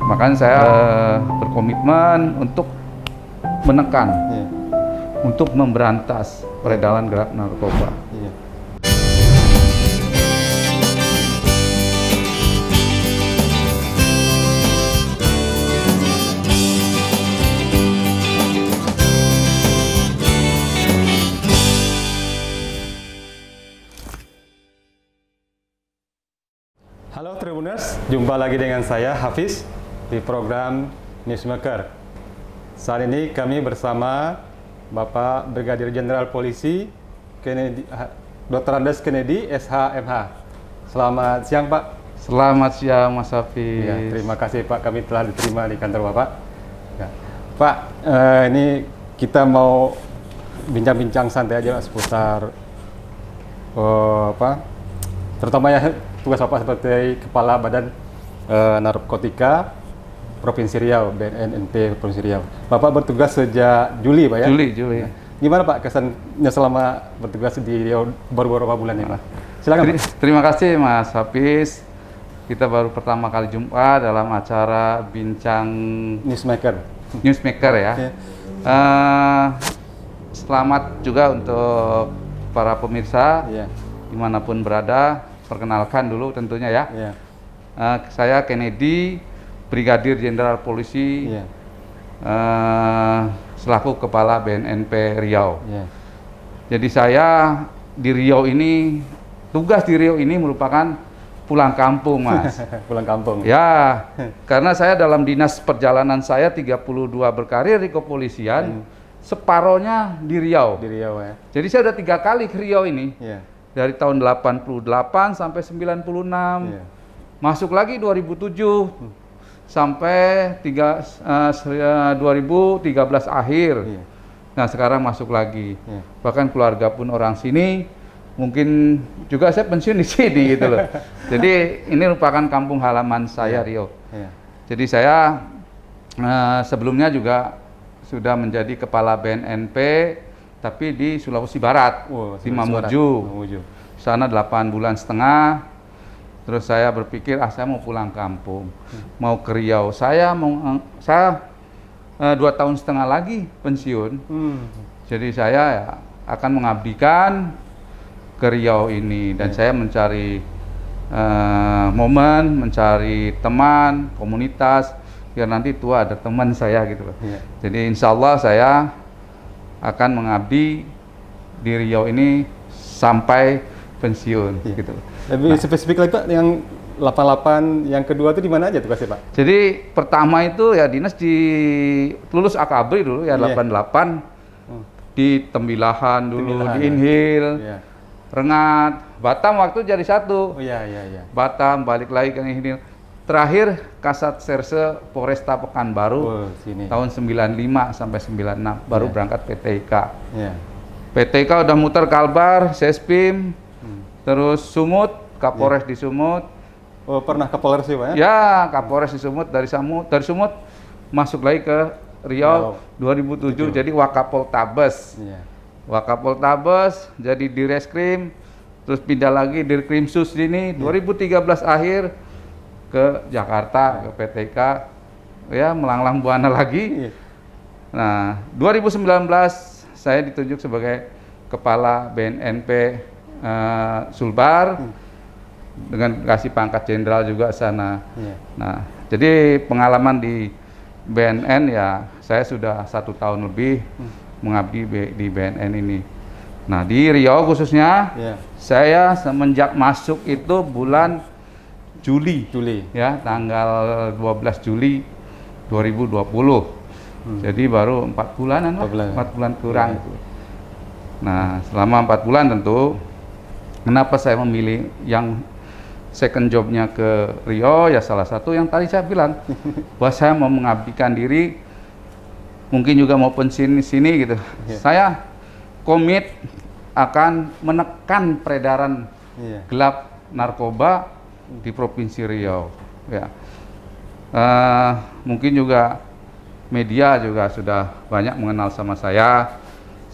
Makanya saya berkomitmen untuk menekan, untuk memberantas peredaran gelap narkoba. Halo Tribuners, jumpa lagi dengan saya Hafiz di program Newsmaker. Saat ini kami bersama Bapak Brigadir Jenderal Polisi Dr. Andes Kennedy, SH.MH. Selamat siang Pak. Selamat siang Mas Hafiz. Ya, terima kasih Pak, kami telah diterima di kantor Bapak. Ya. Pak, ini kita mau bincang-bincang santai aja seputar terutama ya tugas Bapak sebagai Kepala Badan Narkotika Provinsi Riau, BNNP Provinsi Riau. Bapak bertugas sejak Juli, Pak ya? Juli. Nah, gimana Pak kesannya selama bertugas di Riau baru beberapa bulan ini, Pak? Silakan. Terima kasih Mas Hafiz. Kita baru pertama kali jumpa dalam acara bincang Newsmaker ya. Selamat juga untuk para pemirsa dimanapun berada. Perkenalkan dulu tentunya ya. Saya Kennedy, Brigadir Jenderal Polisi, selaku Kepala BNNP Riau. Jadi saya di Riau ini, tugas di Riau ini merupakan pulang kampung, Mas. Pulang kampung. Ya, karena saya dalam dinas perjalanan saya 32 berkarir di kepolisian, separohnya di Riau. Di Riau ya. Jadi saya udah 3 kali ke Riau ini. Dari tahun 88 sampai 96, masuk lagi 2007 sampai 2013 akhir. Nah sekarang masuk lagi. Bahkan keluarga pun orang sini, mungkin juga saya pensiun di sini gitu loh. Jadi ini merupakan kampung halaman saya Riau. Jadi saya sebelumnya juga sudah menjadi kepala BNNP. Tapi di Sulawesi Barat, di Mamuju. Sana 8,5 bulan. Terus saya berpikir, saya mau pulang kampung, mau ke Riau. Saya 2,5 tahun lagi pensiun. Jadi saya ya, akan mengabdikan ke Riau ini. Dan saya mencari momen, mencari teman, komunitas, biar nanti tua ada teman saya gitu loh. Jadi insya Allah saya akan mengabdi di Riau ini sampai pensiun gitu. Lebih spesifik lagi Pak, yang 88 yang kedua itu di mana aja tugasnya Pak? Jadi pertama itu ya dinas di lulus AKABRI dulu ya 88 di Tembilahan dulu, di Inhil, Rengat, Batam waktu jadi satu. Batam balik lagi ke Inhil. Terakhir Kasat Serse Polresta Pekanbaru tahun 95 sampai 96 baru berangkat PTIK. PTIK udah muter Kalbar, Sespim, terus Sumut, Kapolres di Sumut. Oh pernah Kapolres sih Pak ya? Ya Kapolres di Sumut, dari Sumut masuk lagi ke Riau 2007 jadi Wakapol Tabes. Wakapol Tabes jadi Direskrim, terus pindah lagi Dirkrimsus ini 2013 akhir ke Jakarta, ke PTK, ya melanglang buana lagi. Nah, 2019 saya ditunjuk sebagai Kepala BNNP Sulbar dengan kasih pangkat jenderal juga sana. Nah, jadi pengalaman di BNN ya saya sudah 1 tahun lebih mengabdi di BNN ini. Nah, di Riau khususnya saya semenjak masuk itu bulan Juli ya, tanggal 12 Juli 2020. Jadi baru 4 bulanan lah, 4 bulan kurang. Nah, selama 4 bulan tentu kenapa saya memilih yang second jobnya ke Riau ya salah satu yang tadi saya bilang bahwa saya mau mengabdikan diri, mungkin juga mau pensiun di sini gitu. Saya komit akan menekan peredaran gelap narkoba di Provinsi Riau. Ya. Mungkin juga media juga sudah banyak mengenal sama saya.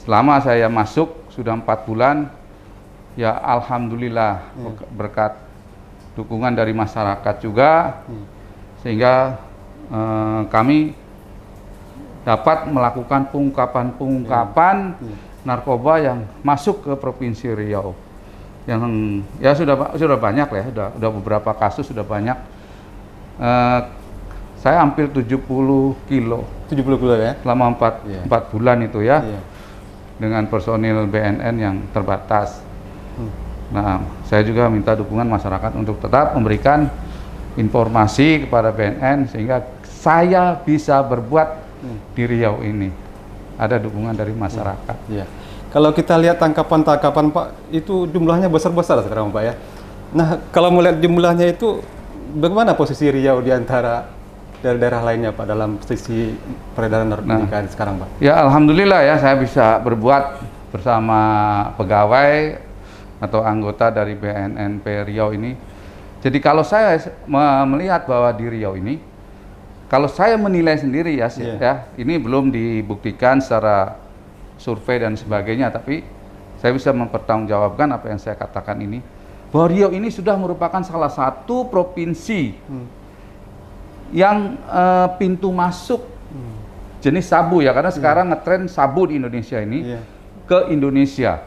Selama saya masuk sudah 4 bulan, ya alhamdulillah berkat dukungan dari masyarakat juga, sehingga kami dapat melakukan pengungkapan narkoba yang masuk ke Provinsi Riau. Yang ya sudah banyak lah, sudah beberapa kasus, sudah banyak. Saya hampir 70 kilo. 70 kilo ya? Selama 4 bulan itu ya. Dengan personil BNN yang terbatas. Nah, saya juga minta dukungan masyarakat untuk tetap memberikan informasi kepada BNN sehingga saya bisa berbuat di Riau ini. Ada dukungan dari masyarakat. Kalau kita lihat tangkapan-tangkapan Pak, itu jumlahnya besar-besar sekarang Pak ya. Nah, kalau melihat jumlahnya itu, bagaimana posisi Riau di antara daerah-daerah lainnya Pak dalam sisi peredaran narkotika sekarang Pak? Ya Alhamdulillah ya, saya bisa berbuat bersama pegawai atau anggota dari BNNP Riau ini. Jadi kalau saya melihat bahwa di Riau ini, kalau saya menilai sendiri ya, ini belum dibuktikan secara survei dan sebagainya, tapi saya bisa mempertanggungjawabkan apa yang saya katakan ini, bahwa Riau ini sudah merupakan salah satu provinsi yang pintu masuk jenis sabu ya, karena sekarang ngetren sabu di Indonesia ini ke Indonesia.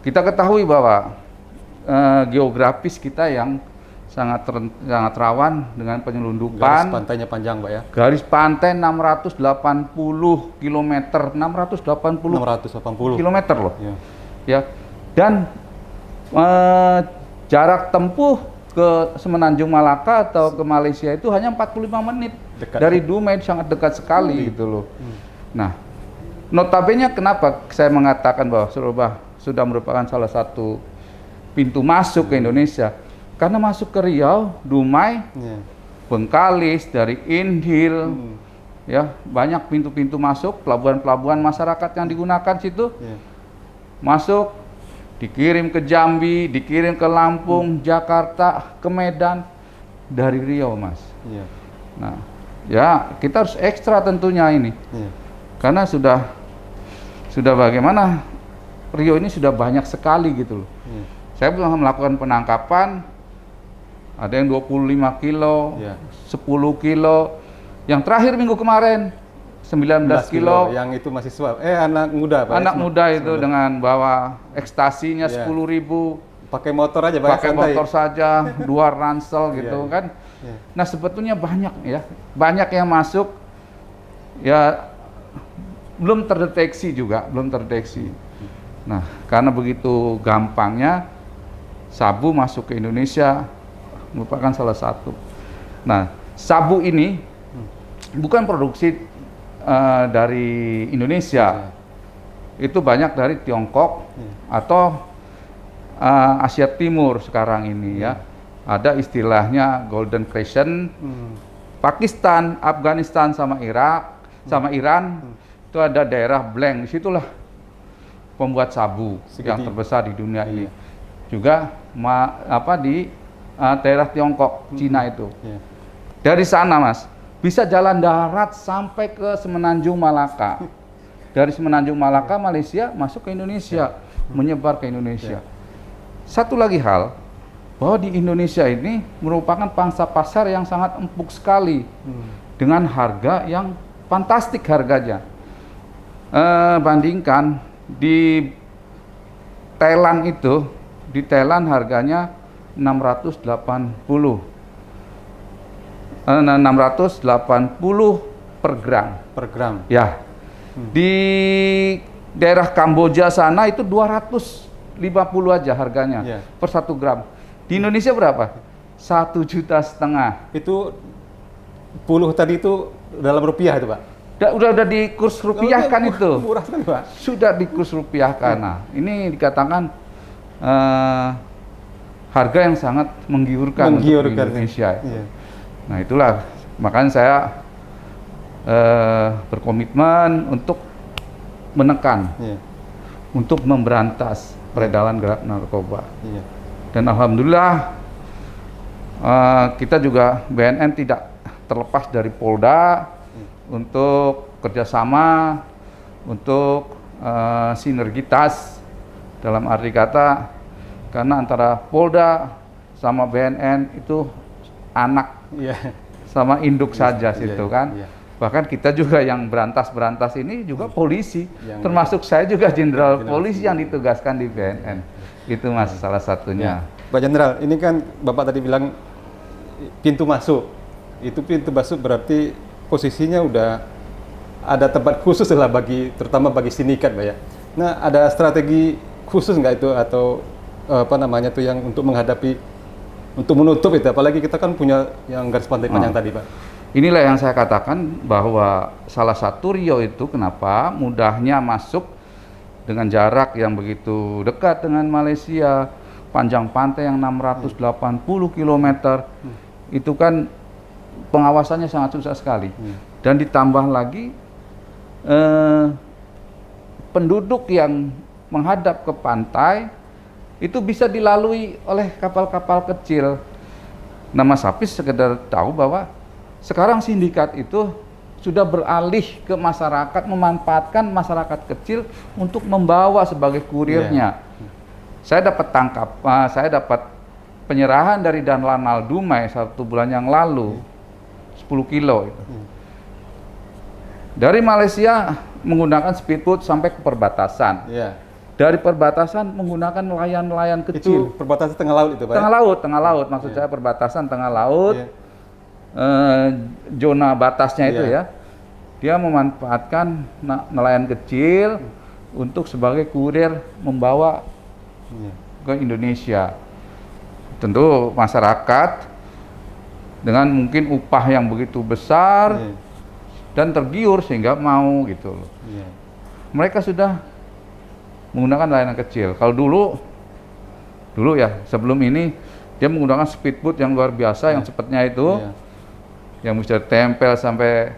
Kita ketahui bahwa geografis kita yang sangat rawan dengan penyelundupan. Garis pantainya panjang, Pak ya. Garis pantai 680 km, 680 km loh. Ya. Dan jarak tempuh ke Semenanjung Malaka atau ke Malaysia itu hanya 45 menit. Dari Dumai, sangat dekat sekali gitu loh. Nah, notabene kenapa saya mengatakan bahwa Surabaya sudah merupakan salah satu pintu masuk ke Indonesia? Karena masuk ke Riau, Dumai, Bengkalis, dari Inhil, ya banyak pintu-pintu masuk, pelabuhan-pelabuhan masyarakat yang digunakan situ, masuk, dikirim ke Jambi, dikirim ke Lampung, Jakarta, ke Medan, dari Riau Mas. Nah, ya kita harus ekstra tentunya ini, karena sudah bagaimana Riau ini sudah banyak sekali gitu loh. Saya belum melakukan penangkapan. Ada yang 25 kilo, 10 kilo. Yang terakhir minggu kemarin 19 kilo. Yang itu mahasiswa, anak muda Pak. Anak muda itu dengan bawa ekstasinya 10.000. Pakai motor aja, pakai motor saja, 2 ransel gitu kan. Nah sebetulnya banyak ya, banyak yang masuk ya belum terdeteksi juga, belum terdeteksi. Nah karena begitu gampangnya sabu masuk ke Indonesia, merupakan salah satu. Nah, sabu ini bukan produksi dari Indonesia, itu banyak dari Tiongkok atau Asia Timur sekarang ini ya. Ada istilahnya Golden Crescent, Pakistan, Afghanistan sama Irak, sama Iran, itu ada daerah blank. Disitulah pembuat sabu yang terbesar di dunia ini. Juga di daerah Tiongkok, Cina itu. Dari sana Mas, bisa jalan darat sampai ke Semenanjung Malaka. Dari Semenanjung Malaka, Malaysia, masuk ke Indonesia, menyebar ke Indonesia. Satu lagi hal, bahwa di Indonesia ini merupakan pangsa pasar yang sangat empuk sekali, dengan harga yang fantastik harganya. Bandingkan di Thailand itu, di Thailand harganya 680 per gram. Per gram. Ya. Di daerah Kamboja sana itu 250 aja harganya per 1 gram. Di Indonesia berapa? 1,5 juta. Itu puluh tadi itu dalam rupiah itu Pak? Udah di kurs rupiahkan itu. Murah sekali Pak. Sudah di kurs rupiahkan. Nah, ini dikatakan harga yang sangat menggiurkan untuk Indonesia. Nah itulah makanya saya berkomitmen untuk menekan, untuk memberantas peredaran gelap narkoba. Dan alhamdulillah kita juga BNN tidak terlepas dari Polda untuk kerjasama, untuk sinergitas dalam arti kata. Karena antara Polda sama BNN itu anak sama induk saja Iya, situ iya, kan. iya. Bahkan kita juga yang berantas-berantas ini juga polisi, Yang- termasuk saya juga jenderal Jenderal polisi yang ditugaskan di BNN. Itu Mas salah satunya. Pak Jenderal, ini kan Bapak tadi bilang pintu masuk. Itu pintu masuk berarti posisinya udah ada tempat khusus lah terutama bagi sindikat, Pak ya. Nah, ada strategi khusus nggak itu atau apa namanya tuh yang untuk menutup itu, apalagi kita kan punya yang garis pantai panjang tadi, Pak. Inilah yang saya katakan bahwa salah satu Riau itu kenapa mudahnya masuk dengan jarak yang begitu dekat dengan Malaysia, panjang pantai yang 680 km, itu kan pengawasannya sangat susah sekali. Dan ditambah lagi penduduk yang menghadap ke pantai itu bisa dilalui oleh kapal-kapal kecil. Nah, Mas Hafiz sekedar tahu bahwa sekarang sindikat itu sudah beralih ke masyarakat, memanfaatkan masyarakat kecil untuk membawa sebagai kurirnya. Saya dapat penyerahan dari Danlanal Dumai 1 bulan yang lalu, 10 kilo itu. Dari Malaysia menggunakan speedboat sampai ke perbatasan. Iya. Dari perbatasan menggunakan nelayan-nelayan kecil. Itu perbatasan tengah laut itu, Pak. Tengah laut maksud saya, perbatasan tengah laut. Zona batasnya itu ya. Dia memanfaatkan nelayan kecil untuk sebagai kurir membawa ke Indonesia. Tentu masyarakat dengan mungkin upah yang begitu besar dan tergiur sehingga mau gitu loh. Mereka sudah menggunakan layanan kecil. Kalau dulu ya sebelum ini dia menggunakan speedboat yang luar biasa yang cepatnya itu, yang bisa tempel sampai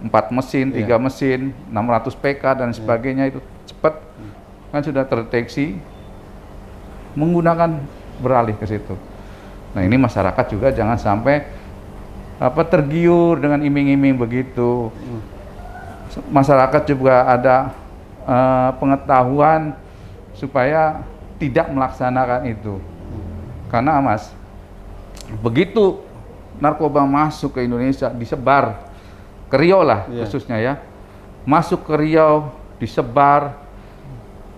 4 mesin, 3 mesin, 600 PK dan sebagainya, itu cepat kan sudah terdeteksi, menggunakan beralih ke situ. Nah, ini masyarakat juga jangan sampai tergiur dengan iming-iming begitu. Masyarakat juga ada pengetahuan supaya tidak melaksanakan itu. Karena Mas, begitu narkoba masuk ke Indonesia, disebar ke Riau lah khususnya ya, masuk ke Riau, disebar,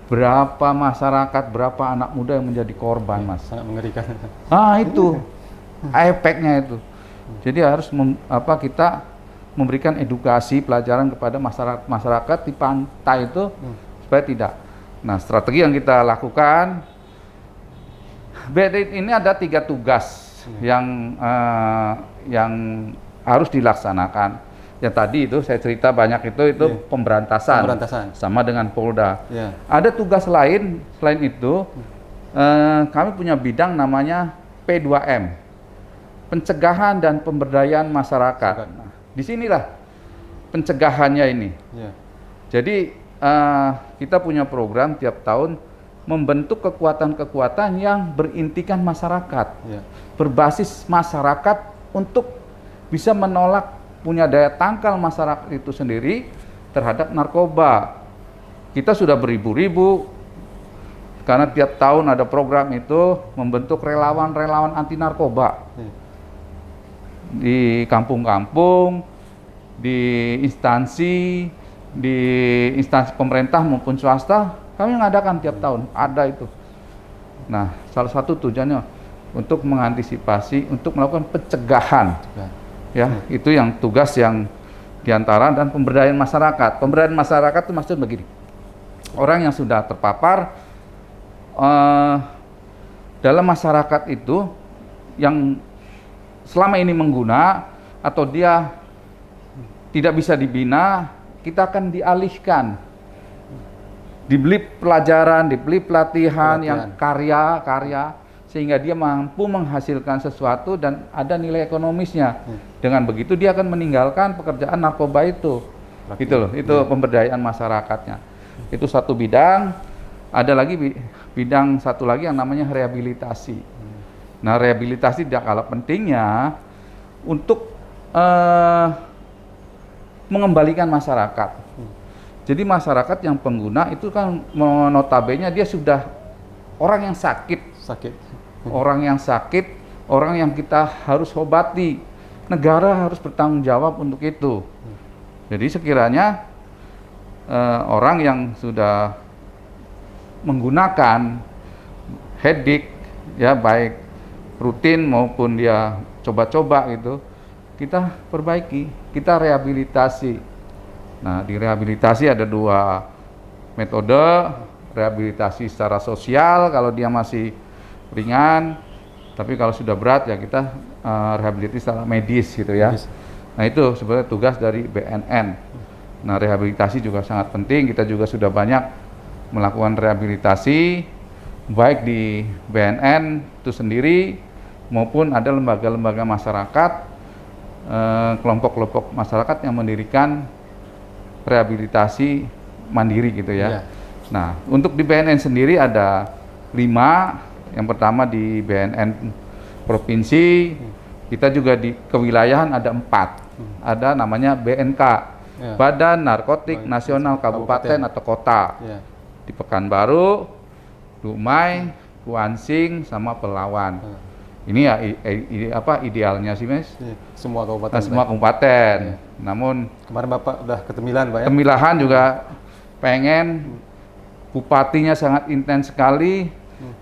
berapa masyarakat, berapa anak muda yang menjadi korban, Mas. Sangat mengerikan. Itu efeknya itu. Jadi harus kita memberikan edukasi pelajaran kepada masyarakat di pantai itu supaya tidak. Nah, strategi yang kita lakukan, BNN ini ada 3 tugas yang harus dilaksanakan. Yang tadi itu saya cerita banyak itu pemberantasan sama dengan Polda. Ada tugas lain selain itu, kami punya bidang namanya P2M, pencegahan dan pemberdayaan masyarakat. Nah, disinilah pencegahannya ini. Jadi kita punya program tiap tahun membentuk kekuatan-kekuatan yang berintikan masyarakat, berbasis masyarakat untuk bisa menolak, punya daya tangkal masyarakat itu sendiri terhadap narkoba. Kita sudah beribu-ribu, karena tiap tahun ada program itu membentuk relawan-relawan anti narkoba di kampung-kampung, di instansi pemerintah maupun swasta. Kami mengadakan tiap tahun, ada itu. Nah, salah satu tujuannya untuk mengantisipasi, untuk melakukan pencegahan. Ya, itu yang tugas yang diantara, dan pemberdayaan masyarakat. Pemberdayaan masyarakat itu maksud begini, orang yang sudah terpapar dalam masyarakat itu, yang selama ini mengguna atau dia tidak bisa dibina, kita akan dialihkan, dibeli pelajaran, dibeli pelatihan yang karya, sehingga dia mampu menghasilkan sesuatu dan ada nilai ekonomisnya. Dengan begitu dia akan meninggalkan pekerjaan narkoba itu. Gitu loh, itu pemberdayaan masyarakatnya. Itu satu bidang. Ada lagi bidang satu lagi yang namanya rehabilitasi. Nah, rehabilitasi tidak kalah pentingnya untuk mengembalikan masyarakat. Jadi masyarakat yang pengguna itu kan notabene dia sudah orang yang sakit. Orang yang sakit, orang yang kita harus obati. negara harus bertanggung jawab untuk itu. Jadi sekiranya orang yang sudah menggunakan hedik, ya baik rutin maupun dia coba-coba gitu, kita perbaiki, kita rehabilitasi. Nah, di rehabilitasi ada 2 metode, rehabilitasi secara sosial kalau dia masih ringan, tapi kalau sudah berat ya kita rehabilitasi secara medis gitu ya. Nah, itu sebenarnya tugas dari BNN. Nah, rehabilitasi juga sangat penting, kita juga sudah banyak melakukan rehabilitasi baik di BNN itu sendiri maupun ada lembaga-lembaga masyarakat, kelompok-kelompok masyarakat yang mendirikan rehabilitasi mandiri gitu ya. Nah, untuk di BNN sendiri ada 5. Yang pertama di BNN provinsi, kita juga di kewilayahan ada 4. Ada namanya BNK, Badan Narkotik Nasional Kabupaten atau Kota. Di Pekanbaru, Dumai, Kuansing, sama Pelawan. Ini ya idealnya sih, Mas. Semua kabupaten. Semua kabupaten. Namun kemarin Bapak udah ke Temilan, Pak ya? Temilahan juga pengen, bupatinya sangat intens sekali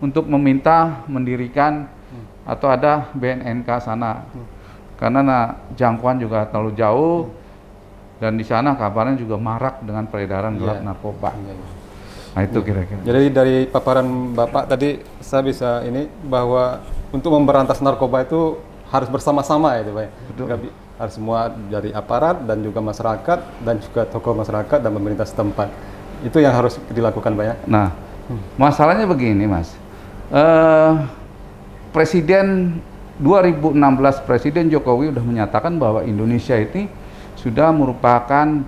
untuk meminta mendirikan atau ada BNNK sana. Karena jangkauan juga terlalu jauh dan di sana kabarnya juga marak dengan peredaran gelap narkoba. Nah, itu kira-kira. Jadi dari paparan Bapak tadi saya bisa ini bahwa untuk memberantas narkoba itu harus bersama-sama ya, Pak. Betul. Harus semua dari aparat dan juga masyarakat dan juga tokoh masyarakat dan pemerintah setempat. Itu yang harus dilakukan, Pak ya. Nah, masalahnya begini, Mas. Presiden 2016 Presiden Jokowi sudah menyatakan bahwa Indonesia ini sudah merupakan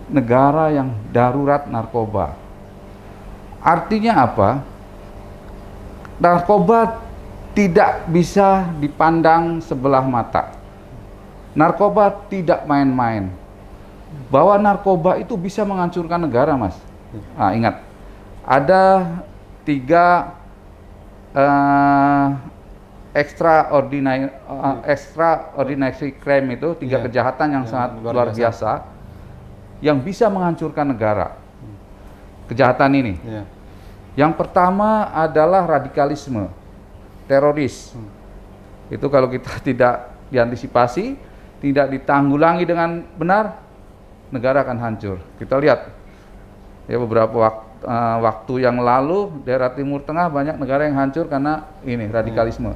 negara yang darurat narkoba. Artinya apa? Narkoba tidak bisa dipandang sebelah mata. Narkoba tidak main-main. Bahwa narkoba itu bisa menghancurkan negara, Mas. Nah, ingat, ada 3 extraordinary crime itu, 3 kejahatan yang sangat luar biasa yang bisa menghancurkan negara. Kejahatan ini. Yang pertama adalah radikalisme, teroris. Itu kalau kita tidak diantisipasi, tidak ditanggulangi dengan benar, negara akan hancur. Kita lihat ya beberapa waktu yang lalu daerah Timur Tengah banyak negara yang hancur karena ini radikalisme.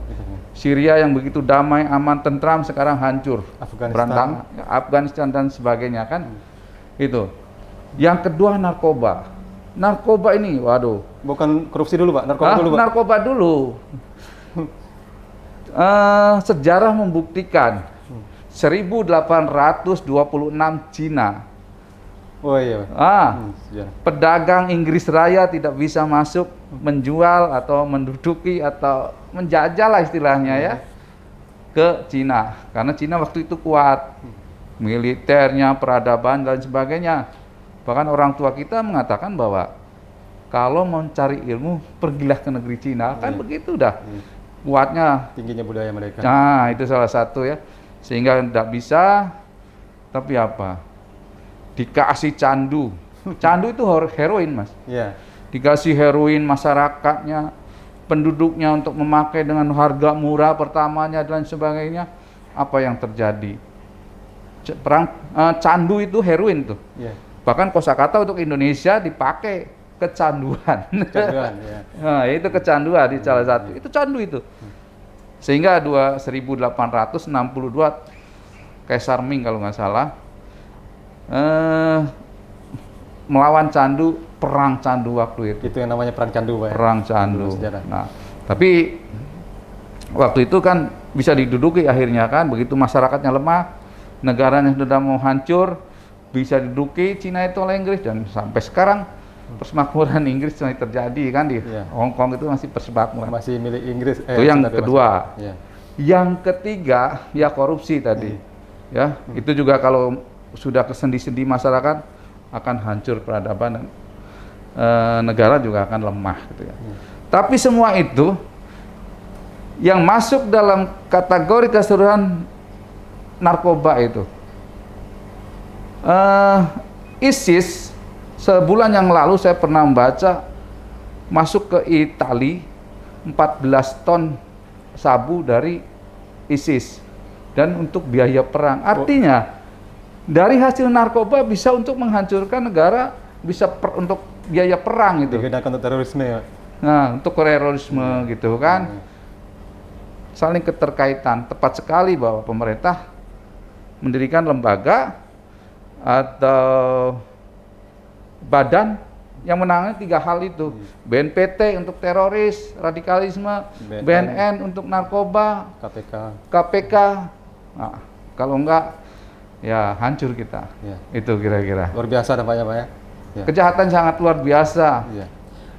Syria yang begitu damai, aman, tentram sekarang hancur. Afghanistan dan sebagainya kan. Itu. Yang kedua narkoba. Narkoba ini, waduh. Bukan korupsi dulu, Pak. Narkoba dulu, Pak. Narkoba dulu. Sejarah membuktikan 1826 Cina. Oh iya. Pedagang Inggris Raya tidak bisa masuk, menjual atau menduduki atau menjajah lah istilahnya ya ke Cina. Karena Cina waktu itu kuat, militernya, peradaban dan sebagainya. Bahkan orang tua kita mengatakan bahwa kalau mau cari ilmu, pergilah ke negeri Cina. Kan begitu dah. Kuatnya. Tingginya budaya mereka. Nah, itu salah satu ya. Sehingga tidak bisa, tapi apa? Dikasih candu. Candu itu heroin, Mas. Dikasih heroin masyarakatnya, penduduknya untuk memakai dengan harga murah pertamanya dan sebagainya. Apa yang terjadi? Candu itu heroin tuh. Bahkan kosakata untuk Indonesia dipakai kecanduan. Nah, itu kecanduan di salah satu. Itu candu itu. Sehingga 1862 Kaisar Ming kalau nggak salah melawan candu, perang candu waktu itu. Itu yang namanya perang candu, Pak. Perang candu. Nah, tapi waktu itu kan bisa diduduki akhirnya kan, begitu masyarakatnya lemah, negaranya sudah mau hancur, bisa diduduki Cina itu oleh Inggris dan sampai sekarang persemakmuran Inggris masih terjadi kan di Hong Kong itu masih persemakmuran. Masih milik Inggris. Itu yang kedua. Yang ketiga ya korupsi tadi. Ya, itu juga kalau sudah kesendi-sendi masyarakat akan hancur peradaban dan negara juga akan lemah gitu ya. Tapi semua itu yang masuk dalam kategori keseluruhan narkoba itu. ISIS sebulan yang lalu saya pernah membaca masuk ke Italia 14 ton sabu dari ISIS dan untuk biaya perang. Artinya dari hasil narkoba bisa untuk menghancurkan negara, bisa untuk biaya perang itu. Digunakan untuk terorisme ya. Nah, untuk terorisme gitu kan. Saling keterkaitan. Tepat sekali bahwa pemerintah mendirikan lembaga atau badan yang menangani 3 hal itu. BNPT untuk teroris, radikalisme, BNN untuk narkoba, KPK. Nah, kalau enggak ya hancur kita. Ya. Itu kira-kira. Luar biasa nampaknya Pak ya. Ya. Kejahatan sangat luar biasa. Ya.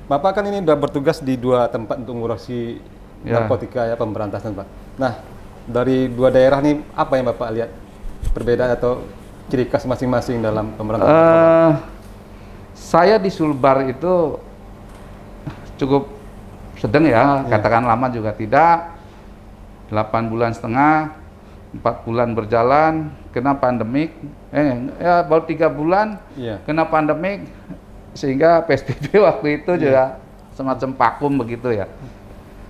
Bapak kan ini sudah bertugas di 2 tempat untuk ngurusi narkotika ya, pemberantasan Pak. Nah, dari 2 daerah nih apa yang Bapak lihat perbedaan atau ciri khas masing-masing dalam pemberantasan? Saya di Sulbar itu cukup sedang ya, katakan lama juga tidak. 8,5 bulan, 4 bulan berjalan, kena pandemik. Ya baru 3 bulan kena pandemik, sehingga PSBB waktu itu juga semacam vakum begitu ya.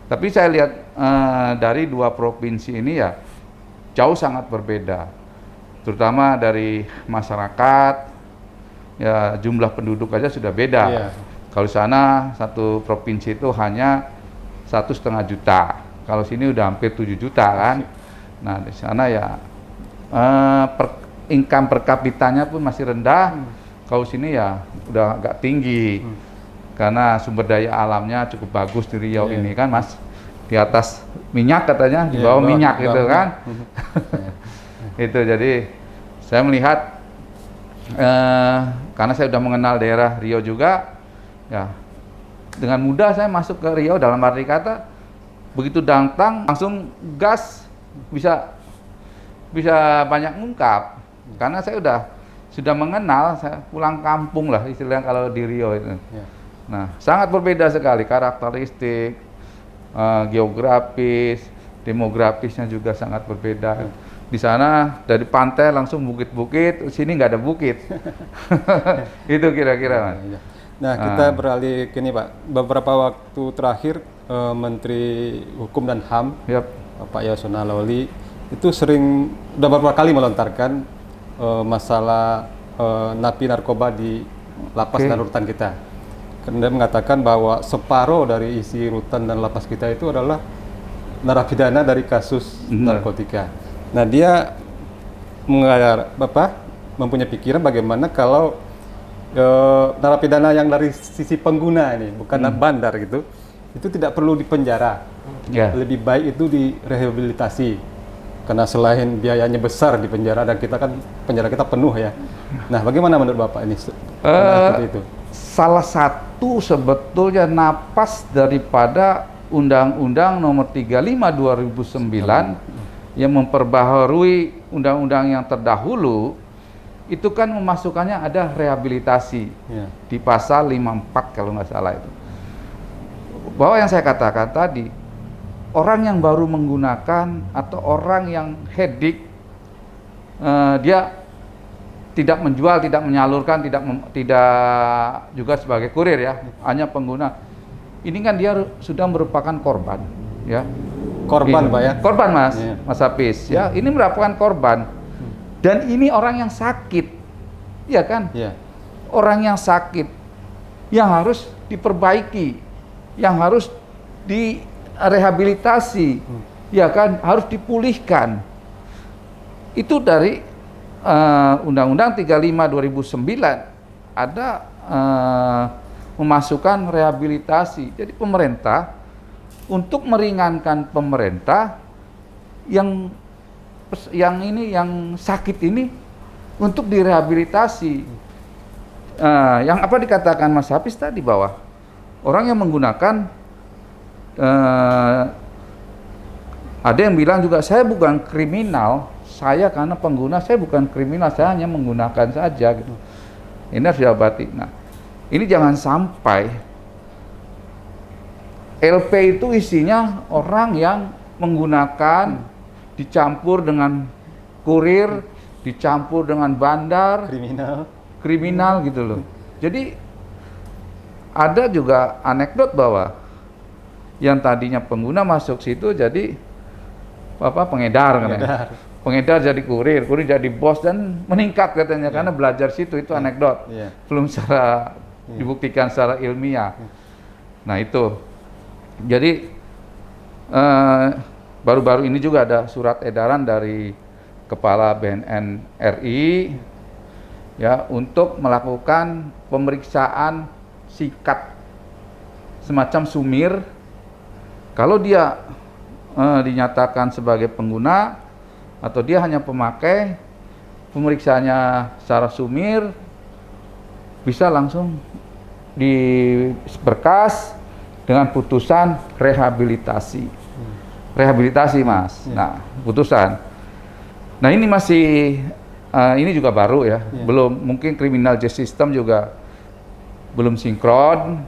Tapi saya lihat dari 2 provinsi ini ya jauh sangat berbeda, terutama dari masyarakat. Ya jumlah penduduk aja sudah beda. Kalau sana satu provinsi itu hanya 1,5 juta. Kalau sini udah hampir 7 juta kan. Nah di sana ya income per kapitanya pun masih rendah. Kalau sini ya udah agak tinggi. Karena sumber daya alamnya cukup bagus di Riau ini kan Mas. Di atas minyak katanya, di bawah minyak gitu kan. Itu jadi saya melihat karena saya sudah mengenal daerah Riau juga, ya dengan mudah saya masuk ke Riau, dalam arti kata begitu datang langsung gas bisa banyak ngungkap, karena saya sudah mengenal, saya pulang kampung lah istilahnya kalau di Riau itu. Nah sangat berbeda sekali karakteristik, geografis, demografisnya juga sangat berbeda. Di sana dari pantai langsung bukit-bukit, sini nggak ada bukit. Itu kira-kira. Nah kita beralih ke ini Pak, beberapa waktu terakhir Menteri Hukum dan HAM Pak Yasona Lawli itu sering udah beberapa kali melontarkan masalah napi narkoba di lapas dan rutan kita. Karena dia mengatakan bahwa separuh dari isi rutan dan lapas kita itu adalah narapidana dari kasus narkotika. Nah dia mempunyai pikiran bagaimana kalau narapidana yang dari sisi pengguna ini, bukan bandar gitu, itu tidak perlu dipenjara. Lebih baik itu direhabilitasi. Karena selain biayanya besar di penjara, dan kita kan penjara kita penuh ya. Nah bagaimana menurut Bapak ini? Seperti itu. Salah satu sebetulnya napas daripada Undang-Undang Nomor 35 2009 yang memperbaharui undang-undang yang terdahulu, itu kan memasukkannya ada rehabilitasi di pasal 54 kalau nggak salah itu. Bahwa yang saya katakan tadi, orang yang baru menggunakan atau orang yang hedik, dia tidak menjual, tidak menyalurkan, tidak juga sebagai kurir ya, hanya pengguna. Ini kan dia sudah merupakan korban, ya. Korban Pak ya? Korban Mas Hafiz ya, ini merupakan korban. Dan ini orang yang sakit, ya kan? Orang yang sakit, yang harus diperbaiki, yang harus direhabilitasi, ya kan? Harus dipulihkan. Itu dari Undang-Undang 35 2009 ada memasukkan rehabilitasi. Jadi pemerintah untuk meringankan pemerintah yang sakit ini untuk direhabilitasi. Yang apa dikatakan Mas Hafiz tadi, bahwa orang yang menggunakan, ada yang bilang juga, saya bukan kriminal, saya karena pengguna, saya bukan kriminal, saya hanya menggunakan saja gitu. Ini harus diobati. Nah, ini jangan sampai LP itu isinya orang yang menggunakan dicampur dengan kurir dicampur dengan bandar, kriminal gitu loh. Jadi ada juga anekdot bahwa yang tadinya pengguna masuk situ jadi pengedar katanya. Pengedar jadi kurir jadi bos dan meningkat katanya karena belajar situ, itu anekdot. Belum secara dibuktikan secara ilmiah. Nah itu. Jadi baru-baru ini juga ada surat edaran dari Kepala BNN RI ya untuk melakukan pemeriksaan sikat semacam sumir. Kalau dia dinyatakan sebagai pengguna atau dia hanya pemakai, pemeriksaannya secara sumir bisa langsung diberkas dengan putusan rehabilitasi. Rehabilitasi, Mas. Nah, putusan. Nah, ini masih ini juga baru ya. Belum, mungkin criminal justice system juga belum sinkron.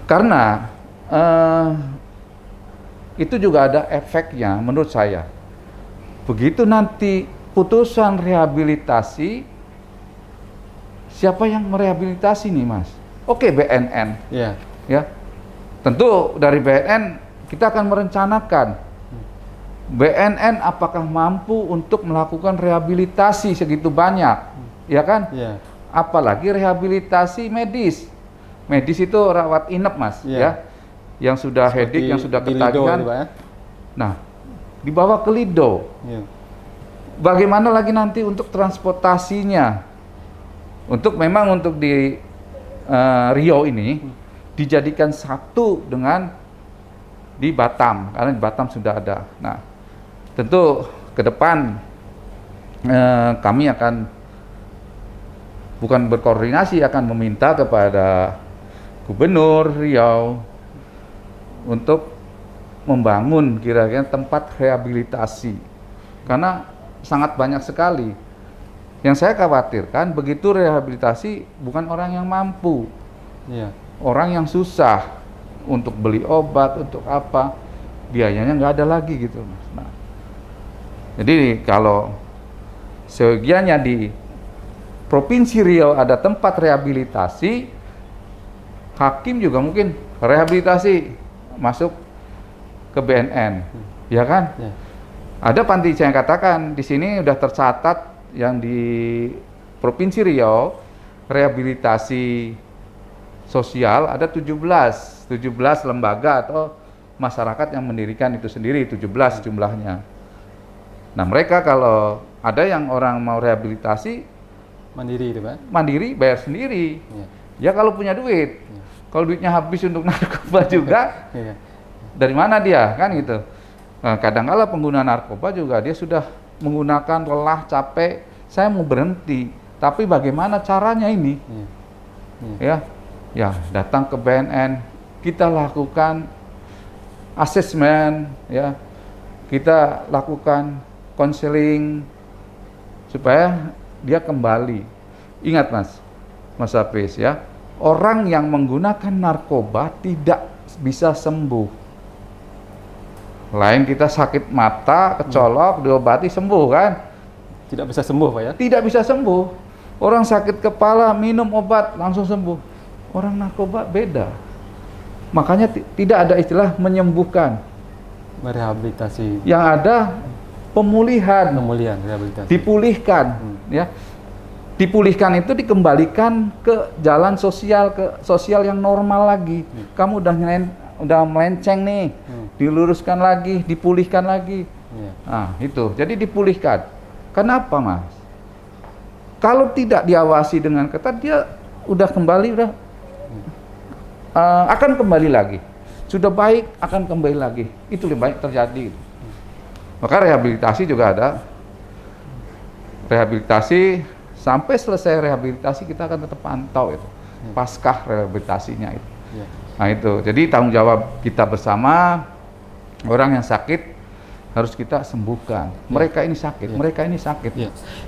Karena itu juga ada efeknya menurut saya. Begitu nanti putusan rehabilitasi, siapa yang merehabilitasi nih, Mas? Oke, BNN. Ya. Tentu dari BNN kita akan merencanakan BNN apakah mampu untuk melakukan rehabilitasi segitu banyak, ya kan? Apalagi rehabilitasi medis. Medis itu rawat inap, Mas, ya. Yang sudah hedik, yang sudah ketagihan. Nah, dibawa ke Lido. Bagaimana lagi nanti untuk transportasinya? Memang untuk di Riau ini dijadikan satu dengan di Batam, karena di Batam sudah ada. Nah, tentu ke depan kami akan bukan berkoordinasi, akan meminta kepada Gubernur Riau untuk membangun kira-kira tempat rehabilitasi, karena sangat banyak sekali. Yang saya khawatirkan begitu rehabilitasi bukan orang yang mampu, orang yang susah untuk beli obat, untuk apa, biayanya nggak ada lagi gitu, Mas. Nah, jadi kalau sebagiannya di Provinsi Riau ada tempat rehabilitasi, hakim juga mungkin rehabilitasi masuk ke BNN, ya kan? Ada panti, saya katakan di sini udah tercatat yang di Provinsi Riau rehabilitasi sosial ada 17 lembaga atau masyarakat yang mendirikan itu sendiri, 17 jumlahnya. Nah, mereka kalau ada yang orang mau rehabilitasi mandiri itu, Pak? Mandiri, bayar sendiri. Ya kalau punya duit. Kalau duitnya habis untuk narkoba juga, dari mana dia, kan gitu. Nah, kadang-kala pengguna narkoba juga dia sudah menggunakan, lelah, capek, saya mau berhenti. Tapi bagaimana caranya ini? Ya, datang ke BNN, kita lakukan asesmen, ya, kita lakukan konseling supaya dia kembali. Ingat, Mas Hafiz, ya, orang yang menggunakan narkoba tidak bisa sembuh. Lain kita sakit mata, kecolok, diobati sembuh kan? Tidak bisa sembuh, Pak, ya? Tidak bisa sembuh. Orang sakit kepala minum obat langsung sembuh. Orang narkoba beda. Makanya tidak ada istilah menyembuhkan. Merehabilitasi. Yang ada pemulihan, rehabilitasi. Dipulihkan, ya. Dipulihkan itu dikembalikan ke jalan sosial, ke sosial yang normal lagi. Kamu udah melenceng nih, diluruskan lagi, dipulihkan lagi. Nah, itu. Jadi dipulihkan. Kenapa, Mas? Kalau tidak diawasi dengan ketat, dia udah kembali, akan kembali lagi. Sudah baik, akan kembali lagi. Itu lebih baik terjadi. Maka rehabilitasi juga ada. Rehabilitasi, sampai selesai rehabilitasi kita akan tetap pantau itu. Paskah rehabilitasinya itu. Nah itu, jadi tanggung jawab kita bersama, orang yang sakit harus kita sembuhkan. Mereka ini sakit, mereka ini sakit.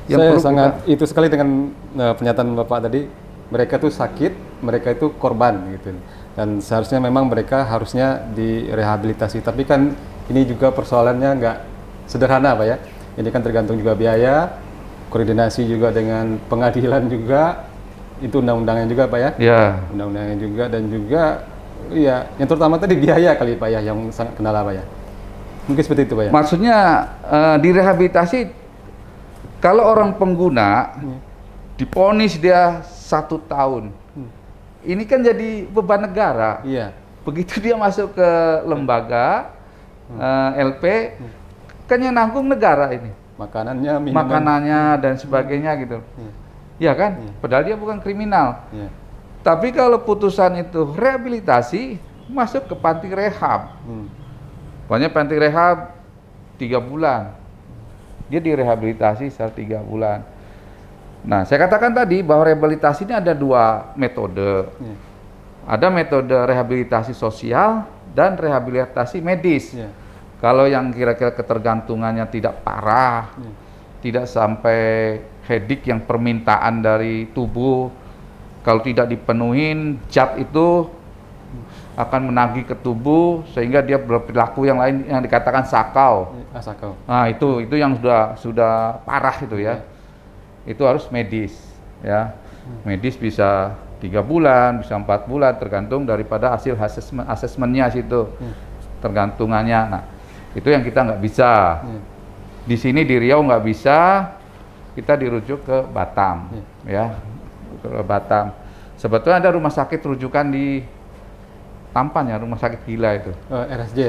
Yang saya sangat itu sekali dengan pernyataan Bapak tadi. Mereka tuh sakit, mereka itu korban gitu. Dan seharusnya memang mereka harusnya direhabilitasi. Tapi kan ini juga persoalannya nggak sederhana, Pak, ya. Ini kan tergantung juga biaya, koordinasi juga dengan pengadilan juga, itu undang-undangnya juga Pak ya? Ya. Undang-undangnya juga, dan juga ya yang terutama tadi biaya kali Pak ya, yang sangat kendala Pak ya? Mungkin seperti itu Pak ya? Maksudnya di rehabilitasi, kalau orang pengguna diponis dia 1 tahun, ini kan jadi beban negara. Iya. Begitu dia masuk ke lembaga LP, kan yang nanggung negara ini. Makanannya, minuman. Makanannya dan sebagainya gitu. Ya kan? Padahal dia bukan kriminal. Iya. Tapi kalau putusan itu rehabilitasi, masuk ke panti rehab. Pokoknya panti rehab 3 bulan. Dia direhabilitasi selama 3 bulan. Nah, saya katakan tadi bahwa rehabilitasi ini ada 2 metode. Ada metode rehabilitasi sosial dan rehabilitasi medis. Kalau yang kira-kira ketergantungannya tidak parah, tidak sampai headache yang permintaan dari tubuh, kalau tidak dipenuhin, zat itu akan menagih ke tubuh sehingga dia berperilaku yang lain yang dikatakan sakau. Sakau. Nah, itu yang sudah parah itu ya. Itu harus medis ya. Medis bisa 3 bulan, bisa 4 bulan, tergantung daripada hasil asesmennya situ, tergantungannya. Nah, itu yang kita nggak bisa. Di sini di Riau nggak bisa, kita dirujuk ke Batam, ya, ke Batam. Sebetulnya ada rumah sakit rujukan di Tampan ya, rumah sakit gila itu. RSJ.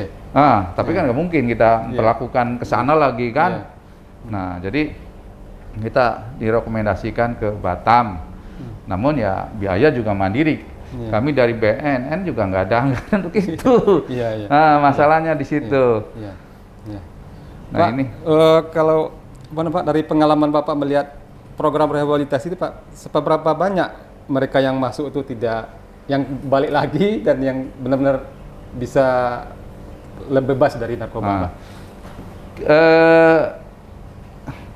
Tapi kan nggak mungkin kita perlakukan ke sana lagi kan. Nah, jadi kita direkomendasikan ke Batam. Namun ya biaya juga mandiri. Kami dari BNN juga nggak ada anggaran untuk itu. Masalahnya di situ. Nah, Pak, ini kalau Pak dari pengalaman Bapak melihat program rehabilitasi itu Pak, seberapa banyak mereka yang masuk itu tidak, yang balik lagi dan yang benar-benar bisa lebih bebas dari narkoba?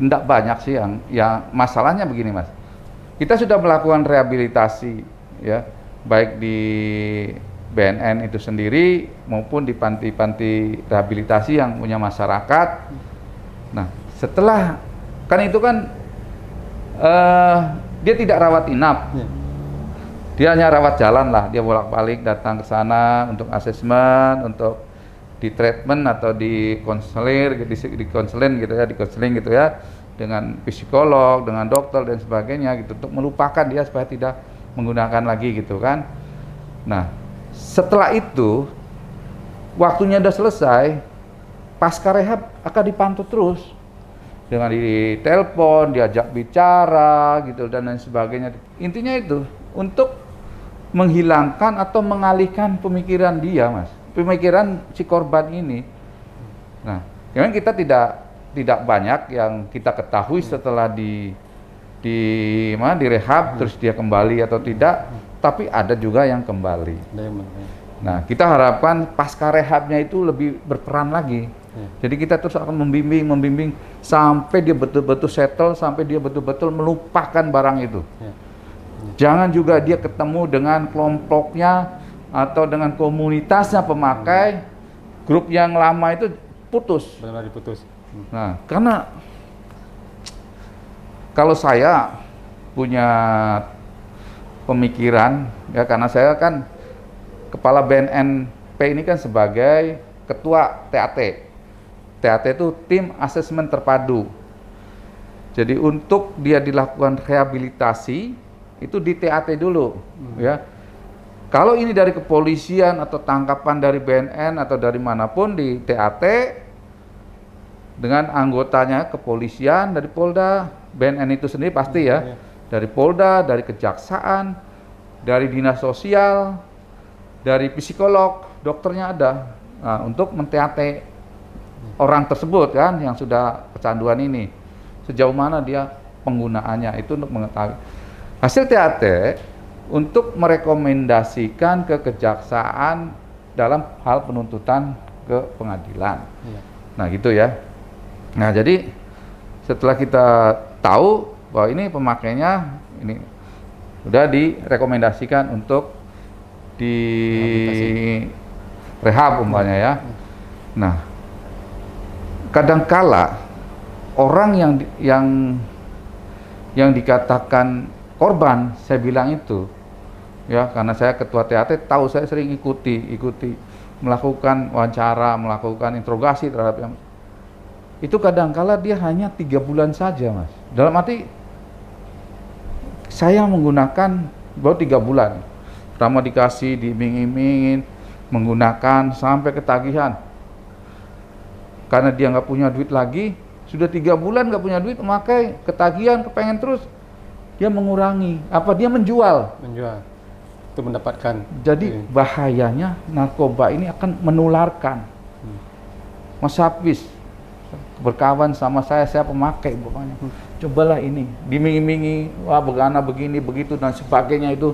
Tidak banyak sih yang masalahnya begini Mas. Kita sudah melakukan rehabilitasi ya, baik di BNN itu sendiri maupun di panti-panti rehabilitasi yang punya masyarakat. Nah, setelah kan itu kan dia tidak rawat inap. Dia hanya rawat jalan lah, dia bolak-balik datang ke sana untuk asesmen, untuk di treatment atau di konseling gitu ya, dengan psikolog, dengan dokter dan sebagainya gitu, untuk melupakan dia supaya tidak menggunakan lagi gitu kan. Nah, setelah itu waktunya udah selesai, pasca rehab akan dipantau terus dengan ditelepon, diajak bicara gitu dan lain sebagainya. Intinya itu untuk menghilangkan atau mengalihkan pemikiran dia, Mas. Pemikiran si korban ini. Nah, memang kita tidak banyak yang kita ketahui setelah di rehab terus dia kembali atau tidak, tapi ada juga yang kembali. Nah, kita harapkan pasca rehabnya itu lebih berperan lagi. Jadi kita terus akan membimbing sampai dia betul-betul settle, sampai dia betul-betul melupakan barang itu. Jangan juga dia ketemu dengan kelompoknya atau dengan komunitasnya pemakai, grup yang lama itu putus. Benar diputus. Nah, karena kalau saya punya pemikiran ya, karena saya kan kepala BNNP ini kan sebagai ketua TAT. TAT itu tim asesmen terpadu. Jadi untuk dia dilakukan rehabilitasi itu di TAT dulu, ya. Kalau ini dari kepolisian atau tangkapan dari BNN atau dari manapun di TAT dengan anggotanya kepolisian dari Polda, BNN itu sendiri pasti ya, dari Polda, dari kejaksaan, dari dinas sosial, dari psikolog, dokternya ada. Nah, untuk men-TAT orang tersebut kan yang sudah kecanduan ini, sejauh mana dia penggunaannya itu untuk mengetahui. Hasil TAT untuk merekomendasikan ke kejaksaan dalam hal penuntutan ke pengadilan. Nah gitu ya. Nah jadi setelah kita tahu bahwa ini pemakainya ini udah direkomendasikan untuk di rehab umpamanya ya. Nah kadangkala orang yang dikatakan korban, saya bilang itu, ya karena saya ketua TAT, tahu saya sering ikuti melakukan wawancara, melakukan interogasi terhadap yang itu kadangkala dia hanya 3 bulan saja, Mas. Dalam arti saya menggunakan baru 3 bulan. Pertama dikasih, diiming-imingin, menggunakan sampai ketagihan. Karena dia nggak punya duit lagi, sudah 3 bulan nggak punya duit, memakai ketagihan, kepengen terus, dia mengurangi. Apa dia menjual? Menjual. Itu mendapatkan. Jadi bahayanya narkoba ini akan menularkan. Mas Hafiz berkawan sama saya pemakai pokoknya. Cobalah ini, diming-imingi, wah begana begini begitu dan sebagainya itu.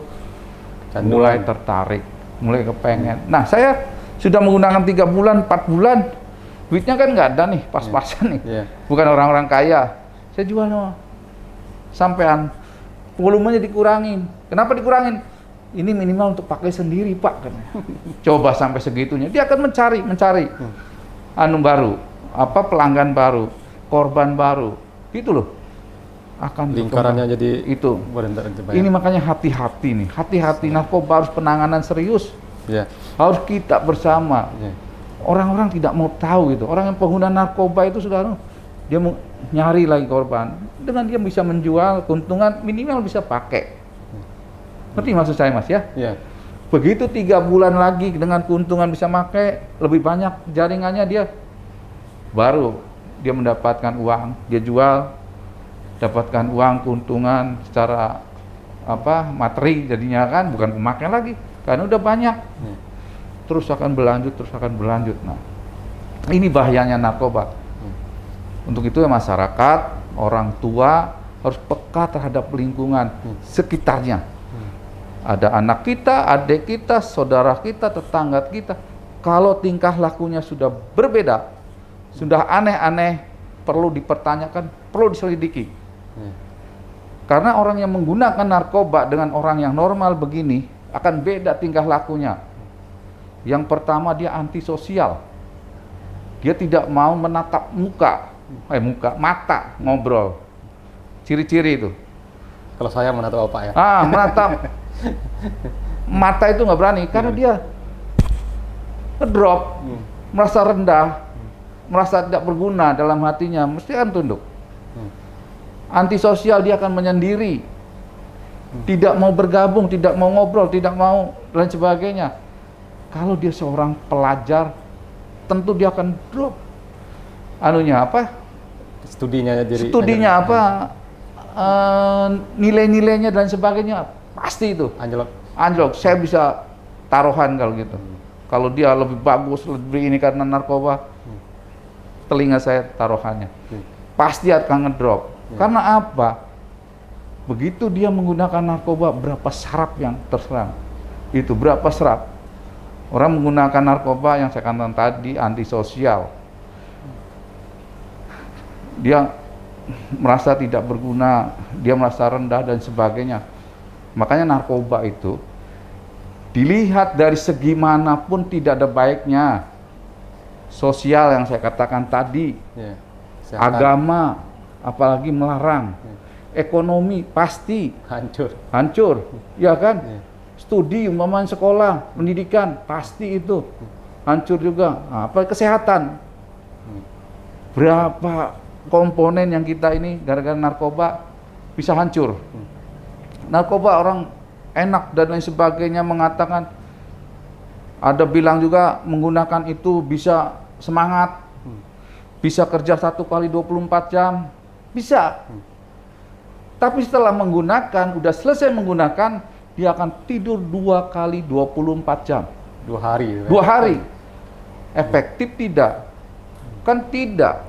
Mulai tertarik, mulai kepengen. Nah, saya sudah menggunakan 3 bulan, 4 bulan, duitnya kan nggak ada nih, pas-pasan nih. Bukan orang-orang kaya. Saya jual sampean, volumenya dikurangin. Kenapa dikurangin? Ini minimal untuk pakai sendiri, Pak. Coba sampai segitunya, dia akan mencari anu baru, pelanggan baru, korban baru, gitu loh. Akan lingkarannya jadi itu. Ini makanya hati-hati nih, hati-hati narkoba harus penanganan serius. Harus kita bersama. Orang-orang tidak mau tahu gitu. Orang yang pengguna narkoba itu sudah dia mau nyari lagi korban. Dengan dia bisa menjual, keuntungan minimal bisa pakai. Ngerti maksud saya, Mas ya? Begitu 3 bulan lagi dengan keuntungan bisa pakai, lebih banyak jaringannya dia, baru dia mendapatkan uang, dia jual, dapatkan uang keuntungan secara materi jadinya kan, bukan pemakaian lagi karena udah banyak. Terus akan berlanjut. Nah, ini bahayanya narkoba. Untuk itu ya masyarakat, orang tua harus peka terhadap lingkungan sekitarnya. Ada anak kita, adik kita, saudara kita, tetangga kita. Kalau tingkah lakunya sudah berbeda, sudah aneh-aneh, perlu dipertanyakan, perlu diselidiki. Karena orang yang menggunakan narkoba dengan orang yang normal begini akan beda tingkah lakunya. Yang pertama, dia antisosial. Dia tidak mau menatap mata ngobrol. Ciri-ciri itu. Kalau saya menatap apa ya? Menatap mata itu nggak berani karena dia ngedrop, merasa rendah, merasa tidak berguna dalam hatinya, mesti akan tunduk. Antisosial, dia akan menyendiri, tidak mau bergabung, tidak mau ngobrol, tidak mau dan sebagainya. Kalau dia seorang pelajar, tentu dia akan drop. Studinya nilai-nilainya dan sebagainya pasti itu anjlok. Saya bisa taruhan kalau gitu. Kalau dia lebih bagus, lebih ini karena narkoba, telinga saya taruhannya pasti akan ngedrop. Karena apa? Begitu dia menggunakan narkoba, berapa saraf yang terserang? Itu berapa saraf? Orang menggunakan narkoba yang saya katakan tadi antisosial. Dia merasa tidak berguna, dia merasa rendah dan sebagainya. Makanya narkoba itu dilihat dari segi manapun tidak ada baiknya. Sosial yang saya katakan tadi, agama, apalagi melarang. Ekonomi pasti hancur, ya kan? Studi, umpamanya sekolah, pendidikan pasti itu hancur juga. Kesehatan, berapa komponen yang kita ini gara-gara narkoba bisa hancur. Narkoba orang enak dan lain sebagainya mengatakan, ada bilang juga menggunakan itu bisa semangat, bisa kerja 1 kali 24 jam, bisa. Tapi setelah menggunakan, udah selesai menggunakan, dia akan tidur 2 kali 24 jam. 2 hari. 2 hari. Efektif tidak? Kan tidak.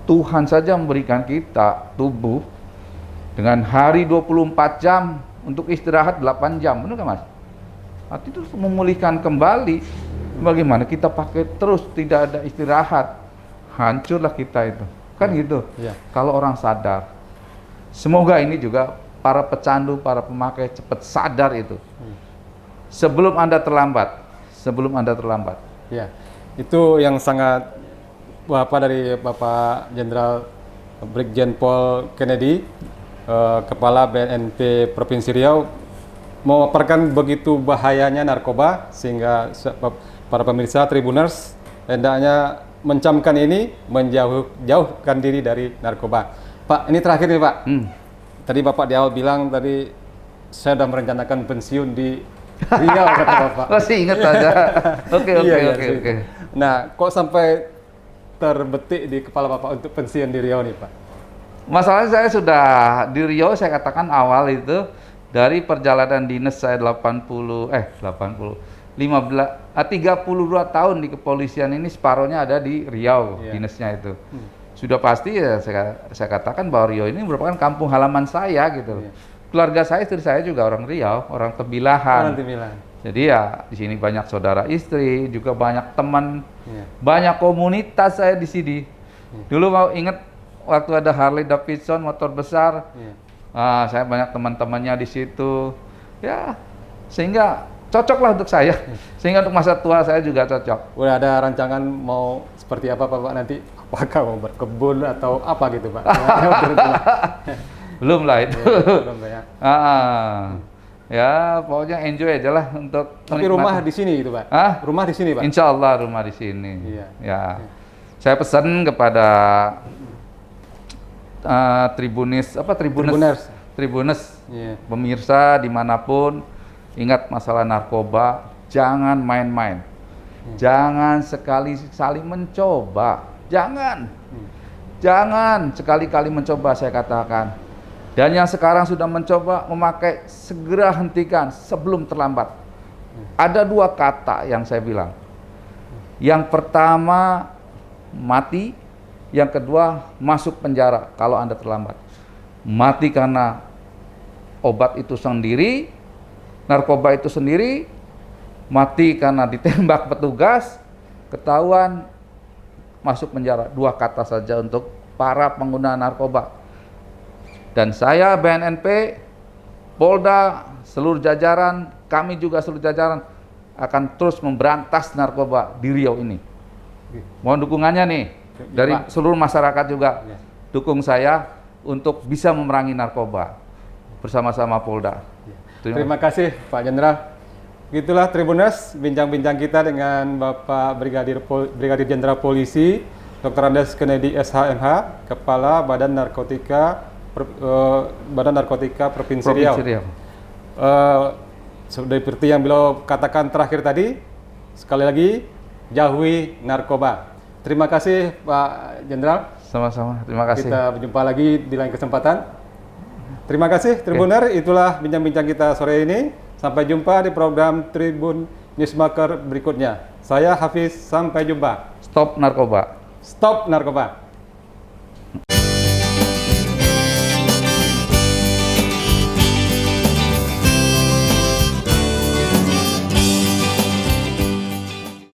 Tuhan saja memberikan kita tubuh dengan hari 24 jam untuk istirahat 8 jam. Benar kan, Mas? Arti itu memulihkan kembali. Bagaimana kita pakai terus tidak ada istirahat, hancurlah kita itu. Kan gitu. Kalau orang sadar. Semoga ini juga para pecandu, para pemakai cepat sadar itu. Sebelum Anda terlambat. Ya, itu yang sangat Bapak Jenderal Brigjen Pol Kennedy, Kepala BNNP Provinsi Riau, memaparkan begitu bahayanya narkoba sehingga para pemirsa Tribuners hendaknya mencamkan ini, menjauhkan diri dari narkoba. Pak, ini terakhir nih Pak. Tadi Bapak di awal bilang tadi saya sudah merencanakan pensiun di Riau kata Bapak. Masih ingat aja. Oke. Nah, kok sampai terbetik di kepala Bapak untuk pensiun di Riau nih Pak? Masalahnya saya sudah di Riau, saya katakan awal itu dari perjalanan dinas saya 32 tahun di kepolisian ini, separohnya ada di Riau, dinasnya itu. Sudah pasti ya saya katakan bahwa Riau ini merupakan kampung halaman saya gitu. Keluarga saya, istri saya juga orang Riau, orang Tebilahan. Jadi ya di sini banyak saudara istri, juga banyak teman, banyak komunitas saya di sini. Dulu mau ingat waktu ada Harley Davidson motor besar, saya banyak teman-temannya di situ. Ya, sehingga cocok lah untuk saya. Sehingga untuk masa tua saya juga cocok. Udah ada rancangan mau seperti apa Pak nanti? Apakah mau berkebun atau apa gitu Pak? Belum lah itu. Belum ya. Ya, pokoknya enjoy aja lah untuk. Tapi rumah di sini gitu Pak? Rumah di sini Pak? Insya Allah rumah di sini. Ya. Saya pesan kepada Tribuners, pemirsa dimanapun, ingat masalah narkoba, jangan main-main, jangan sekali-kali mencoba, jangan sekali-kali mencoba, saya katakan. Dan yang sekarang sudah mencoba memakai, segera hentikan sebelum terlambat. Ada 2 kata yang saya bilang. Yang pertama, mati. Yang kedua, masuk penjara kalau Anda terlambat. Mati karena obat itu sendiri, narkoba itu sendiri, mati karena ditembak petugas, ketahuan, masuk penjara. 2 kata saja untuk para pengguna narkoba. Dan saya, BNNP, Polda, seluruh jajaran, kami juga seluruh jajaran akan terus memberantas narkoba di Riau ini. Mohon dukungannya nih dari seluruh masyarakat juga. Dukung saya untuk bisa memerangi narkoba bersama-sama Polda. Terima kasih Pak Jenderal. Gitulah Tribuners, bincang-bincang kita dengan Bapak Brigadir Jenderal Polisi Dr. Andes Kennedy SHMH, Kepala Badan Narkotika Provinsi Riau. Seperti yang beliau katakan terakhir tadi, sekali lagi, jauhi narkoba. Terima kasih Pak Jenderal. Sama-sama, terima kasih. Kita berjumpa lagi di lain kesempatan. Terima kasih Tribuner, itulah bincang-bincang kita sore ini. Sampai jumpa di program Tribun Newsmaker berikutnya. Saya Hafiz, sampai jumpa. Stop narkoba. Stop narkoba.